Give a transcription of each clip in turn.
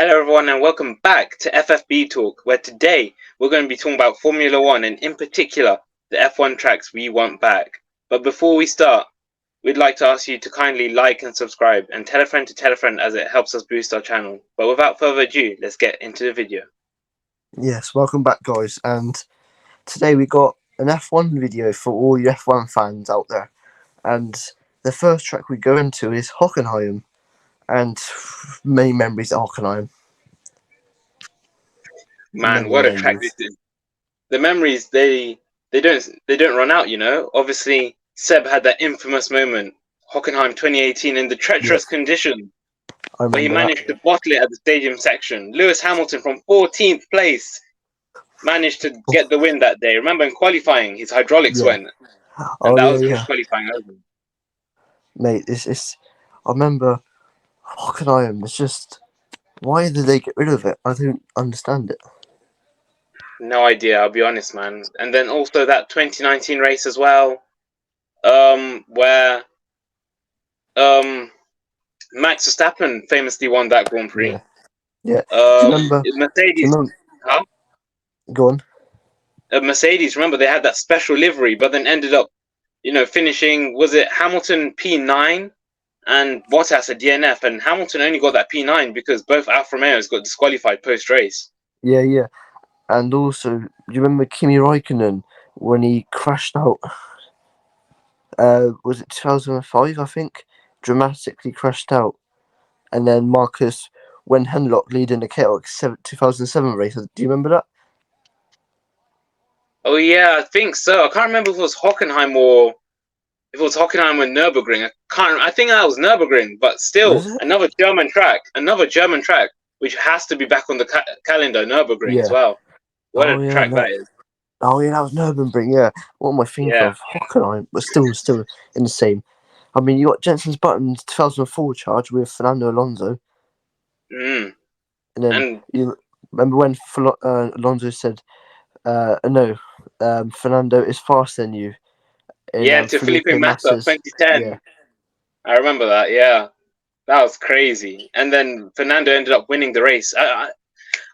Hello, everyone, and welcome back to FFB Talk, where today we're going to be talking about Formula One and, in particular, the F1 tracks we want back. But before we start, we'd like to ask you to kindly like and subscribe and tell a friend to tell a friend as it helps us boost our channel. But without further ado, let's get into the video. Yes, welcome back, guys. And today we got an F1 video for all you F1 fans out there. And the first track we go into is Hockenheim, and many memories of Hockenheim. Man, what a track this is! The memories they don't run out. Obviously, Seb had that infamous moment, Hockenheim 2018, in the treacherous conditions, where he managed to bottle it at the stadium section. Lewis Hamilton from 14th place managed to get the win that day. Remember, in qualifying, his hydraulics went, and that was qualifying over. Mate, I remember Hockenheim. It's just, why did they get rid of it? I don't understand it. No idea, I'll be honest, man. And then also that 2019 race as well, where Max Verstappen famously won that Grand Prix. Yeah. Do you remember Mercedes? Huh? Go on. Mercedes, remember, they had that special livery, but then ended up, finishing, was it Hamilton P9 and Bottas a DNF, and Hamilton only got that P9 because both Alfa Romeos got disqualified post-race. Yeah. And also, do you remember Kimi Räikkönen when he crashed out? Was it 2005, I think? Dramatically crashed out. And then Marcus Wenhenlock leading the chaotic 2007 race. Do you remember that? Oh, yeah, I think so. I can't remember if it was Hockenheim or Nürburgring. I think that was Nürburgring, but still, another German track, which has to be back on the calendar, Nürburgring as well. What a track that is. Oh, yeah, that was Nürburgring, yeah. What am I thinking of? Hockenheim, but still in the same. I mean, you got Jensen's Button's 2004 charge with Fernando Alonso. And then you remember when Alonso said, Fernando is faster than you. To Felipe Massa, 2010. Yeah. I remember that, yeah. That was crazy. And then Fernando ended up winning the race.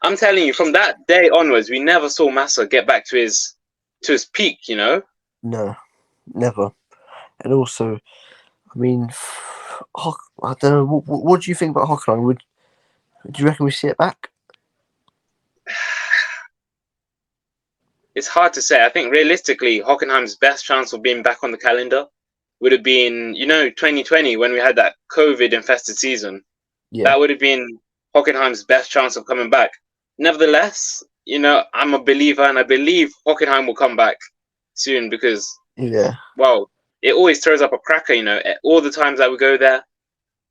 I'm telling you, from that day onwards, we never saw Massa get back to his peak, No, never. And also, I mean, I don't know. What do you think about Hockenheim? Do you reckon we see it back? It's hard to say. I think realistically, Hockenheim's best chance of being back on the calendar would have been, 2020 when we had that COVID-infested season. Yeah. That would have been Hockenheim's best chance of coming back. Nevertheless, I'm a believer, and I believe Hockenheim will come back soon because, well, it always throws up a cracker, all the times that we go there.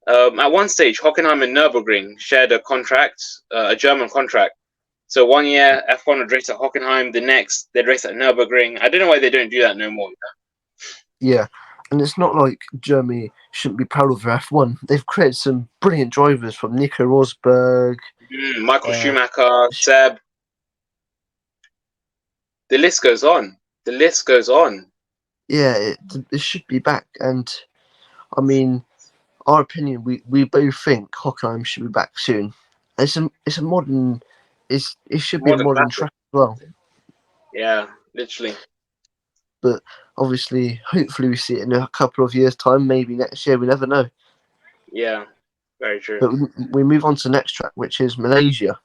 At one stage, Hockenheim and Nürburgring shared a contract, a German contract. So 1 year, F1 would race at Hockenheim, the next, they'd race at Nürburgring. I don't know why they don't do that no more. Yeah, and it's not like Germany shouldn't be proud of their F1. They've created some brilliant drivers from Nico Rosberg, Michael Schumacher, Seb. The list goes on. Yeah, it should be back. And, I mean, our opinion, we both think Hockenheim should be back soon. It's a modern... It should be a modern track as well. Yeah, literally. But obviously, hopefully we see it in a couple of years' time, maybe next year, we never know. Yeah, very true. But we move on to the next track, which is Malaysia.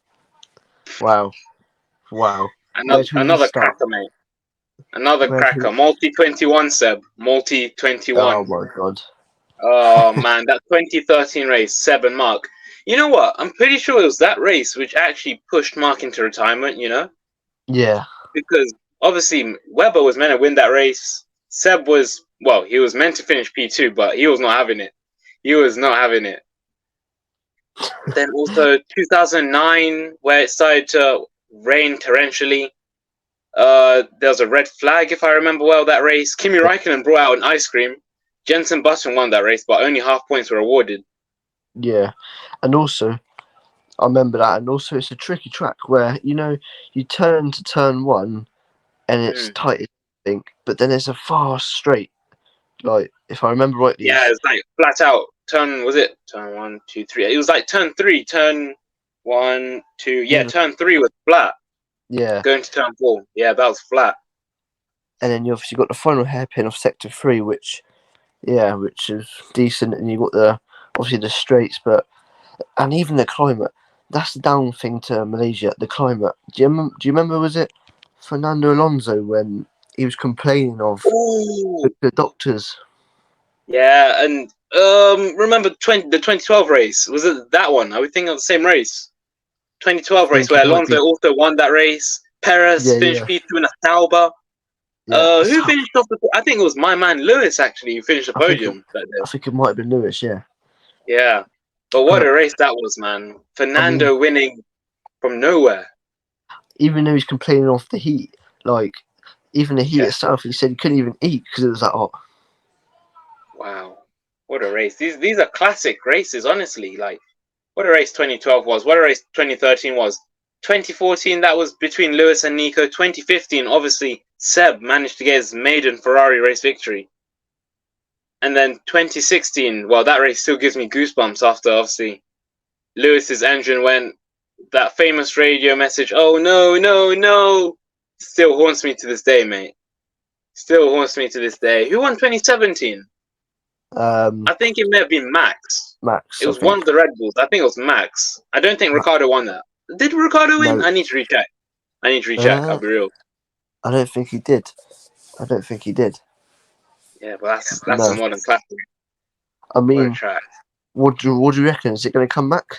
Wow. Another cracker, mate. Another cracker. Multi-21, Seb. Multi-21. Oh, my God. Oh, man, that 2013 race, Seb and Mark. You know what? I'm pretty sure it was that race which actually pushed Mark into retirement, Yeah. Because obviously Webber was meant to win that race. Seb was, he was meant to finish P2, but he was not having it. Then also 2009, where it started to rain torrentially. There was a red flag, if I remember well, that race. Kimi Räikkönen brought out an ice cream. Jensen Button won that race, but only half points were awarded. Yeah, and also, I remember that, and also it's a tricky track where, you turn to turn one, and it's tight, I think, but then there's a fast straight, like, if I remember rightly. Yeah, it's like flat out. Turn 1, 2, 3. It was like turn 3, turn 1, 2. Yeah, turn 3 was flat. Yeah. Going to turn 4. Yeah, that was flat. And then you obviously got the final hairpin of Sector 3, which is decent. And you got obviously the straights, and even the climate. That's the down thing to Malaysia, the climate. Do you remember, was it Fernando Alonso when he was complaining of the doctors? Yeah, and remember the 2012 race? Was it that one? I would think of the same race. 2012 race where Alonso also won that race. Perez finished P2 in a Sauber. Who finished off I think it was my man Lewis actually who finished the podium that day. I think it might have been Lewis, yeah. Yeah. But what a race that was, man. Fernando winning from nowhere. Even though he's complaining off the heat, even the heat itself, he said he couldn't even eat because it was that hot. Wow. What a race. These are classic races, honestly. What a race 2012 was. What a race 2013 was. 2014, that was between Lewis and Nico. 2015, obviously, Seb managed to get his maiden Ferrari race victory. And then 2016, well, that race still gives me goosebumps after, obviously, Lewis's engine went. That famous radio message, oh, no, no, no, still haunts me to this day, mate. Still haunts me to this day. Who won 2017? I think it may have been Max. It was one of the Red Bulls. I think it was Max. I don't think Ricciardo won that. Did Ricciardo win? No. I need to recheck. I'll be real. I don't think he did. Yeah, but that's a modern classic. I mean, what do you reckon? Is it going to come back?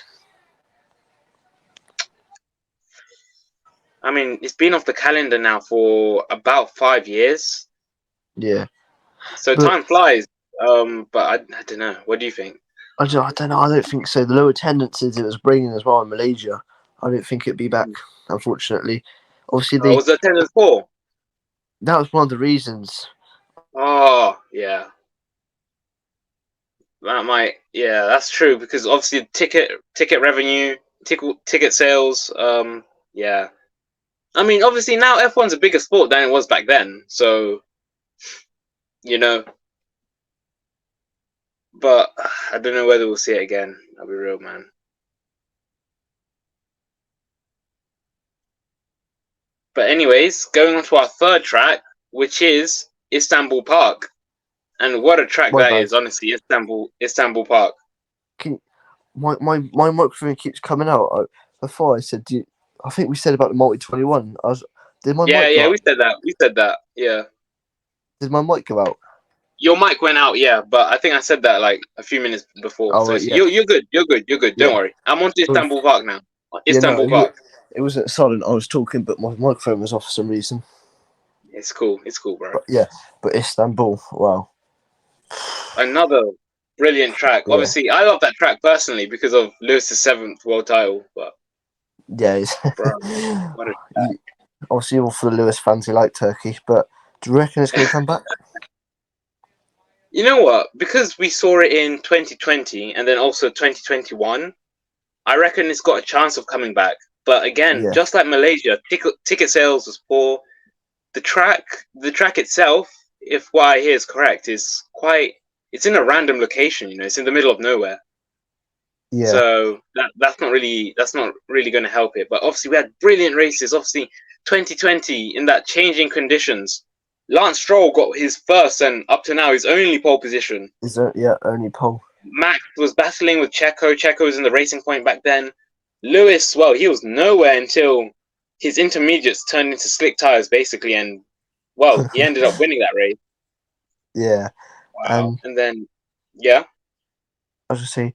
I mean, it's been off the calendar now for about 5 years. Yeah. So time flies. But I don't know. What do you think? I don't know. I don't think so. The low attendances it was bringing as well in Malaysia, I don't think it'd be back, unfortunately. Obviously, was the attendance poor? That was one of the reasons. Oh, yeah. That might, yeah, that's true because obviously ticket revenue, ticket sales, yeah. I mean, obviously now F1's a bigger sport than it was back then, so you know. But I don't know whether we'll see it again. I'll be real, man. But anyways, going on to our third track, which is Istanbul Park. And what a track is, honestly, Istanbul Park. My microphone keeps coming out. Before I said, I think we said about the Multi 21. We said that. Yeah. Did my mic go out? Your mic went out, yeah, but I think I said that like a few minutes before. Oh, so yeah. You're good. Don't worry. I'm on to Istanbul Park now. Istanbul Park. It wasn't silent. I was talking, but my microphone was off for some reason. It's cool, bro. But Istanbul, wow. Another brilliant track. Yeah. Obviously, I love that track personally because of Lewis's 7th world title. But yeah, obviously all for the Lewis fans who like Turkey. But do you reckon it's going to come back? You know what? Because we saw it in 2020 and then also 2021, I reckon it's got a chance of coming back. But again, just like Malaysia, ticket sales was poor. The track itself, if what I hear is correct, is it's in a random location, it's in the middle of nowhere. Yeah. So that's not really going to help it. But obviously we had brilliant races. Obviously 2020 in that changing conditions, Lance Stroll got his first and up to now his only pole position. Only pole. Max was battling with Checo. Checo was in the Racing Point back then. Lewis, well, he was nowhere until his intermediates turned into slick tires, basically, and well, he ended up winning that race. Yeah. Wow. And then, yeah. I was just saying,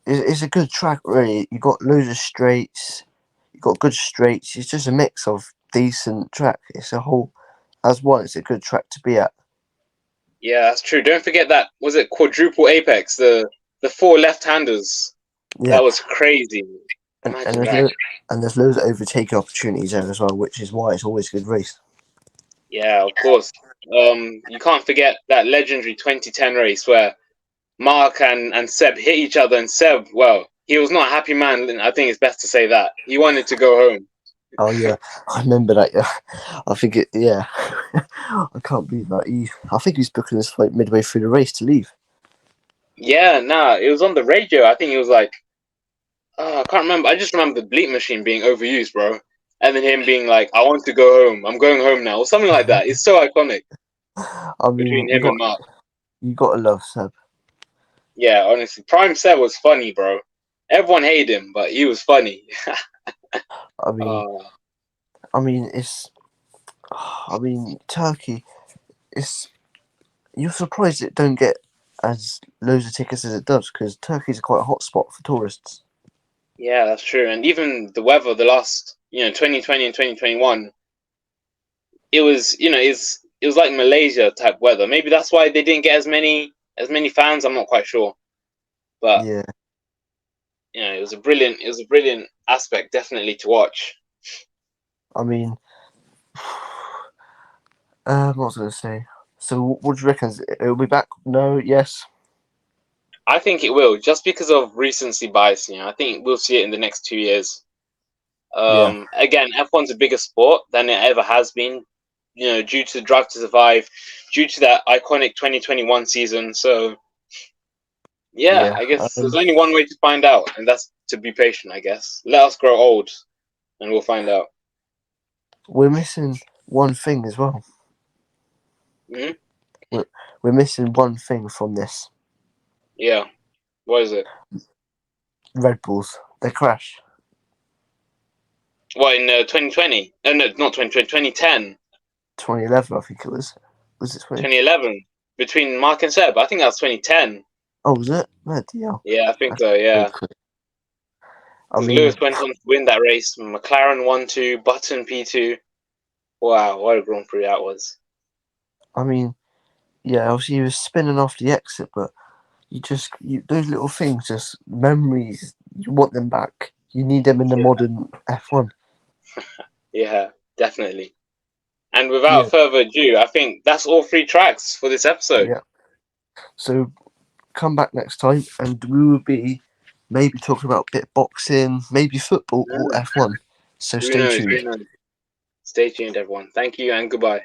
it's a good track, really. You got loads of straights. You got good straights. It's just a mix of decent track. It's a whole, as one. It's a good track to be at. Yeah, that's true. Don't forget that, was it quadruple apex? The 4 left-handers. Yeah. That was crazy. And there's loads of overtaking opportunities there as well, which is why it's always a good race. Yeah, of course. You can't forget that legendary 2010 race where Mark and Seb hit each other, and Seb, well, he was not a happy man. I think it's best to say that. He wanted to go home. Oh, yeah. I remember that, yeah. I think I can't believe that. I think he's booking this flight midway through the race to leave. Yeah, it was on the radio. I think he was like, I can't remember. I just remember the bleep machine being overused, bro. And then him being like, "I want to go home. I'm going home now," or something like that. It's so iconic I mean, between him and Mark. you got to love Seb. Yeah, honestly, Prime Seb was funny, bro. Everyone hated him, but he was funny. I mean, uh, it's. I mean, Turkey. It's. You're surprised it don't get as loads of tickets as it does because Turkey's quite a hot spot for tourists. yeah, that's true. And even the weather, the last 2020 and 2021, it was it was like Malaysia type weather. Maybe that's why they didn't get as many fans. I'm not quite sure, but Yeah. it was a brilliant aspect, definitely to watch. I mean, what was I going to say? So, what do you reckon? It'll be back? No? Yes? I think it will, just because of recency bias. I think we'll see it in the next 2 years. Yeah. Again, F1's a bigger sport than it ever has been. Due to the Drive to Survive, due to that iconic 2021 season. So yeah, Yeah. I guess there's only one way to find out, and that's to be patient. I guess let us grow old, and we'll find out. We're missing one thing as well. Hmm. We're missing one thing from this. Yeah. What is it? Red Bulls. They crash. What in 2020? No, not 2020. 2010. 2011, I think it was. Was it 20? 2011 between Mark and Seb. I think that was 2010. Oh, was it? Bloody hell. Yeah, I think That's so. so Yeah, quick. I because mean, Lewis went on to win that race. McLaren won 2, Button P2. Wow, what a Grand Prix that was. yeah, obviously he was spinning off the exit, but those little things, just memories, you want them back. You need them in the Yeah, modern F1. yeah, definitely. And Yeah. without further ado, I think that's all 3 tracks for this episode. Yeah. So come back next time and we will be maybe talking about a bit of boxing, maybe football or F1. So Who stay knows? tuned. Who knows? Stay tuned, everyone. Thank you and goodbye.